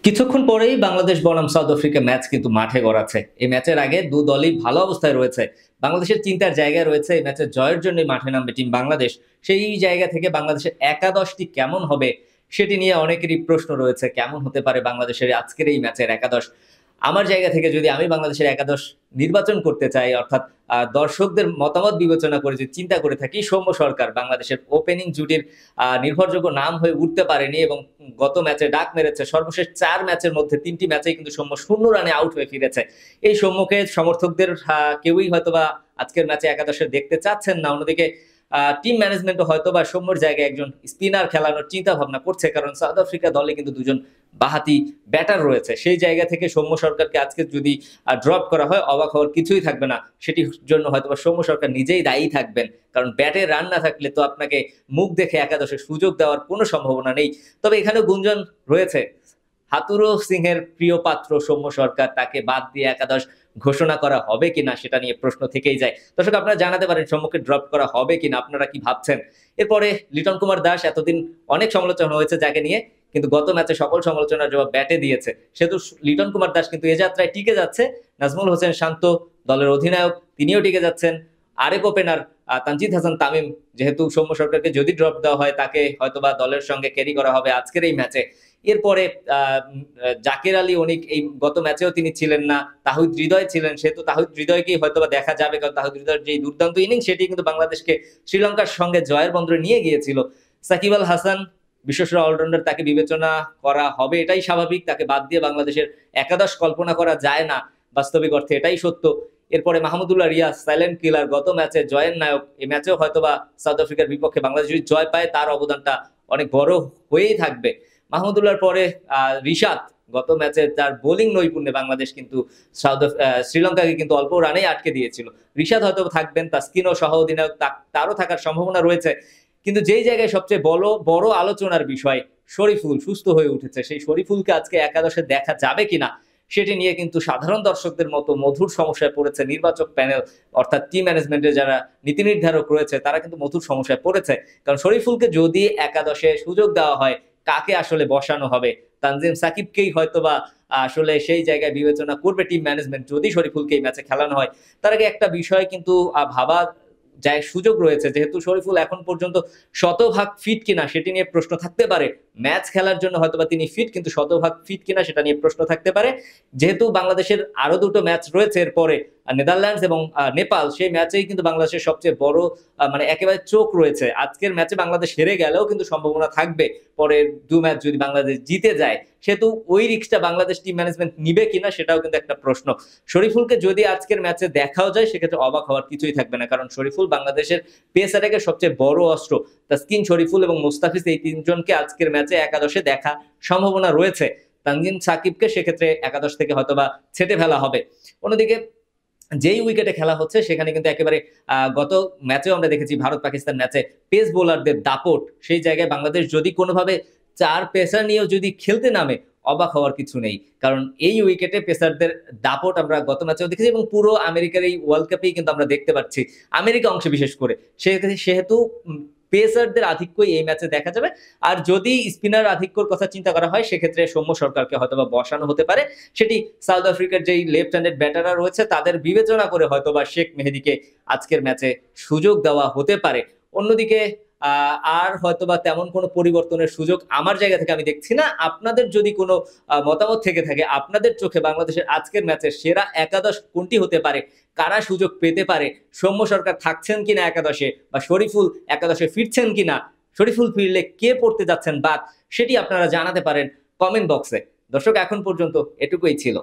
কিছুক্ষণ পরেই বাংলাদেশ বনাম সাউথ আফ্রিকা ম্যাচ কিন্তু মাঠে গড়াচ্ছে। এই ম্যাচের আগে দু দলই ভালো অবস্থায় রয়েছে। বাংলাদেশের চিন্তার জায়গায় রয়েছে এই ম্যাচের জয়ের জন্যই মাঠে নামবে টিম বাংলাদেশ। সেই জায়গা থেকে বাংলাদেশের একাদশটি কেমন হবে সেটি নিয়ে অনেকেরই প্রশ্ন রয়েছে। কেমন হতে পারে বাংলাদেশের আজকের এই ম্যাচের একাদশ? আমার জায়গা থেকে যদি আমি বাংলাদেশের একাদশ নির্বাচন করতে চাই, অর্থাৎ দর্শকদের মতামত বিবেচনা করে যদি চিন্তা করে থাকি, সৌম্য সরকার বাংলাদেশের ওপেনিং জুটির নির্ভরযোগ্য নাম হয়ে উঠতে পারেনি এবং গত ম্যাচে ডাক মেরেছে। সর্বশেষ ৪ ম্যাচের মধ্যে ৩ টি ম্যাচেই কিন্তু সৌম্য ০ রানে আউট হয়ে ফিরেছে। এই সৌম্যকে সমর্থকদের কেউই হয়তোবা আজকের ম্যাচে একাদশে দেখতে চাচ্ছেন না। অন্যদিকে টিম ম্যানেজমেন্টও হয়তোবা সৌম্যর জায়গায় একজন স্পিনার খেলানোর চিন্তা ভাবনা করছে, কারণ সাউথ আফ্রিকা দলে কিন্তু দুজন বাহাতি ব্যাটার রয়েছে। সেই জায়গা থেকে সৌম্য সরকারকে আজকে যদি ড্রপ করা হয়, অবাক হওয়ার কিছুই থাকবে না। সেটির জন্য হয়তোবা সৌম্য সরকার নিজেই দায়ী থাকবেন, কারণ ব্যাটে রান না থাকলে তো আপনাকে মুখ দেখে একাদশে সুযোগ দেওয়ার কোনো সম্ভাবনা নেই। তবে এখানেও গুঞ্জন রয়েছে, হাতুরু সিংহের প্রিয় পাত্র সৌম্য সরকার, তাকে বাদ দিয়ে একাদশ ঘোষণা করা হবে কিনা সেটা নিয়ে প্রশ্ন থেকেই যায়। দর্শক, আপনারা জানাতে পারেন সৌম্যকে ড্রপ করা হবে কিনা, আপনারা কি ভাবছেন? এরপরে লিটন কুমার দাস, এতদিন অনেক সমালোচনা হয়েছে যাকে নিয়ে, কিন্তু গত ম্যাচে সকল সমালোচনার জবাব ব্যাটে দিয়েছে। সেহেতু লিটন কুমার দাস কিন্তু এ যাত্রায় টিকে যাচ্ছে। নাজমুল হোসেন শান্ত দলের অধিনায়ক, তিনিও টিকে যাচ্ছেন। আরেক ওপেনার তানজিদ হাসান তামিম, যেহেতু সৌম্য সরকারকে যদি ড্রপ দেওয়া হয় তাকে হয়তোবা দলের সঙ্গে ক্যারি করা হবে আজকের এই ম্যাচে। এরপরে জাকির আলী অনিক, এই গত ম্যাচেও তিনি ছিলেন না। তাহিদ হৃদয় ছিলেন, সেহেতু তাহিদ হৃদয়কেই হয়তোবা দেখা যাবে, কারণ তাহিদ হৃদয়ের যে দুর্দান্ত ইনিংস সেটি কিন্তু বাংলাদেশকে শ্রীলঙ্কার সঙ্গে জয়ের বন্দরে নিয়ে গিয়েছিল। সাকিব আল হাসান বিশ্বসেরা অলরাউন্ডার, তাকে বিবেচনা করা হবে, এটাই স্বাভাবিক। তাকে বাদ দিয়ে বাংলাদেশের একাদশ কল্পনা করা যায় না, বাস্তবিক অর্থে এটাই সত্য। এরপরে মাহমুদুল্লাহ রিয়াজ, সাইলেন্ট কিলার, গত ম্যাচে জয়ের নায়ক। এই ম্যাচেও হয়তোবা সাউথ আফ্রিকার বিপক্ষে বাংলাদেশ যদি জয় পায়, তার অবদানটা অনেক বড় হয়েই থাকবে। মাহমুদুল্লাহর পরে রিশাদ, গত ম্যাচে তার বোলিং নৈপুণ্যে বাংলাদেশ কিন্তু শ্রীলঙ্কাকে কিন্তু অল্প রানেই আটকে দিয়েছিল। রিশাদ হয়তো থাকবেন, তাসকিনও সহ অধিনায়ক, তারও থাকার সম্ভাবনা রয়েছে। কিন্তু যেই জায়গায় সবচেয়ে বড় আলোচনার বিষয়, শরীফুল সুস্থ হয়ে উঠেছে, সেই শরীফুলকে আজকে একাদশে দেখা যাবে কিনা সেটি নিয়ে কিন্তু সাধারণ দর্শকদের মতো মধুর সমস্যায় পড়েছে নির্বাচক প্যানেল, অর্থাৎ টিম ম্যানেজমেন্টের যারা নীতি নির্ধারক রয়েছে তারা কিন্তু মধুর সমস্যায় পড়েছে। কারণ শরীফুলকে যদি একাদশে সুযোগ দেওয়া হয়, কাকে আসলে বসানো হবে? তানজিম সাকিবকেই হয়তোবা আসলে সেই জায়গায় বিবেচনা করবে টিম ম্যানেজমেন্ট, যদি শরীফুলকে এই ম্যাচে খেলানো হয়। তার আগে একটা বিষয় কিন্তু ভাবা যায়, সুযোগ রয়েছে, যেহেতু শরীফুল এখন পর্যন্ত শতভাগ ফিট কিনা সেটি নিয়ে প্রশ্ন থাকতে পারে। ম্যাচ খেলার জন্য হয়তোবা তিনি ফিট, কিন্তু শতভাগ ফিট কিনা সেটা নিয়ে প্রশ্ন থাকতে পারে। যেহেতু বাংলাদেশের আরো দুটো ম্যাচ রয়েছে এরপরে, নেদারল্যান্ডস এবং নেপাল, সেই ম্যাচেই কিন্তু বাংলাদেশের সবচেয়ে বড় মানে একেবারে চোখ রয়েছে। আজকের ম্যাচে বাংলাদেশ হেরে গেলেও কিন্তু সম্ভাবনা থাকবে পরের দু ম্যাচ যদি বাংলাদেশ জিতে যায়, সেহেতু ওই রিস্কটা বাংলাদেশ টিম ম্যানেজমেন্ট নিবে কিনা সেটাও কিন্তু একটা প্রশ্ন। শরীফুলকে যদি আজকের ম্যাচে দেখাও যায়, সেক্ষেত্রে অবাক হওয়ার কিছুই থাকবে না, কারণ শরীফুল বাংলাদেশের পেস অ্যাটাকের সবচেয়ে বড় অস্ত্র। তাসকিন, শরীফুল এবং মুস্তাফিজ, এই তিনজনকে আজকের ম্যাচে একাদশে দেখা সম্ভাবনা রয়েছে। তানজিম সাকিবকে সেক্ষেত্রে একাদশ থেকে হয়তোবা ছেটে ফেলা হবে। অন্যদিকে যেই উইকেটে খেলা হচ্ছে সেখানে কিন্তু একেবারে গত ম্যাচেও আমরা দেখেছি, ভারত পাকিস্তান ম্যাচে পেস বোলারদের দাপট। সেই জায়গায় বাংলাদেশ যদি কোনোভাবে ৪ পেসার নিয়েও যদি খেলতে নামে, অবাক হওয়ার কিছু নেই, কারণ এই উইকেটে পেসারদের দাপট আমরা গত ম্যাচেও দেখেছি এবং পুরো আমেরিকার এই ওয়ার্ল্ড কাপেই কিন্তু আমরা দেখতে পাচ্ছি, আমেরিকা অংশে বিশেষ করে। সেহেতু পেসারদের আধিক্যই এই ম্যাচে দেখা যাবে। আর যদি স্পিনার আধিক্যর কথা চিন্তা করা হয়, সেক্ষেত্রে সৌম্য সরকারকে হয়তোবা বসানো হতে পারে। সেটি সাউথ আফ্রিকার যেই লেফট হ্যান্ডেড ব্যাটাররা রয়েছে তাদের বিবেচনা করে হয়তোবা শেখ মেহেদীকে আজকের ম্যাচে সুযোগ দেওয়া হতে পারে। অন্যদিকে আর হয়তোবা তেমন কোনো পরিবর্তনের সুযোগ আমার জায়গা থেকে আমি দেখছি না। আপনাদের যদি কোনো মতামত থেকে থাকে, আপনাদের চোখে বাংলাদেশের আজকের ম্যাচের সেরা একাদশ কোনটি হতে পারে, কারা সুযোগ পেতে পারে, সৌম্য সরকার থাকছেন কিনা একাদশে, বা শরীফুল একাদশে ফিরছেন কিনা, শরীফুল ফিরলে কে পড়তে যাচ্ছেন বাদ, সেটি আপনারা জানাতে পারেন কমেন্ট বক্সে। দর্শক, এখন পর্যন্ত এটুকুই ছিল।